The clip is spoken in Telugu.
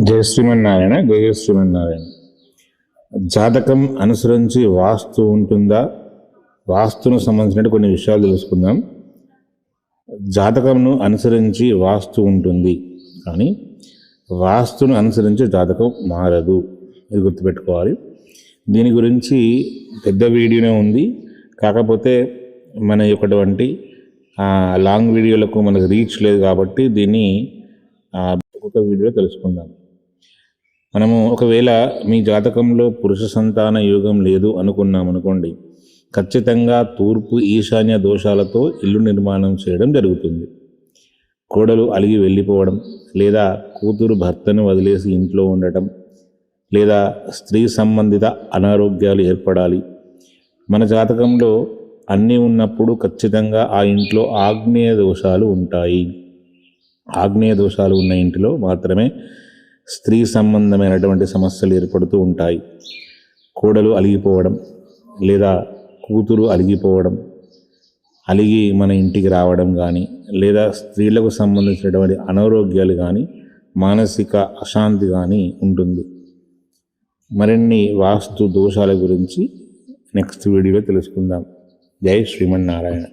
జయ శ్రీమన్నారాయణ. జయ శ్రీమన్నారాయణ. జాతకం అనుసరించి వాస్తు ఉంటుందా? వాస్తును సంబంధించిన కొన్ని విషయాలు తెలుసుకుందాం. జాతకంను అనుసరించి వాస్తు ఉంటుంది, కానీ వాస్తును అనుసరించి జాతకం మారదు. ఇది గుర్తుపెట్టుకోవాలి. దీని గురించి పెద్ద వీడియోనే ఉంది, కాకపోతే మన యొక్కటువంటి లాంగ్ వీడియోలకు మనకు రీచ్ లేదు కాబట్టి దీన్ని ఒక్కొక్క వీడియో తెలుసుకుందాం. మనము ఒకవేళ మీ జాతకంలో పురుష సంతాన యోగం లేదు అనుకున్నామనుకోండి, ఖచ్చితంగా తూర్పు ఈశాన్య దోషాలతో ఇల్లు నిర్మాణం చేయడం జరుగుతుంది. కోడలు అలిగి వెళ్ళిపోవడం, లేదా కూతురు భర్తను వదిలేసి ఇంట్లో ఉండటం, లేదా స్త్రీ సంబంధిత అనారోగ్యాలు ఏర్పడాలి. మన జాతకంలో అన్నీ ఉన్నప్పుడు ఖచ్చితంగా ఆ ఇంట్లో ఆగ్నేయ దోషాలు ఉంటాయి. ఆగ్నేయ దోషాలు ఉన్న ఇంటిలో మాత్రమే స్త్రీ సంబంధమైనటువంటి సమస్యలు ఏర్పడుతూ ఉంటాయి. కోడలు అలిగిపోవడం, లేదా కూతురు అలిగిపోవడం, అలిగి మన ఇంటికి రావడం కానీ, లేదా స్త్రీలకు సంబంధించినటువంటి అనారోగ్యాలు కానీ, మానసిక అశాంతి కానీ ఉంటుంది. మరిన్ని వాస్తు దోషాల గురించి నెక్స్ట్ వీడియోలో తెలుసుకుందాం. జై శ్రీమన్నారాయణ.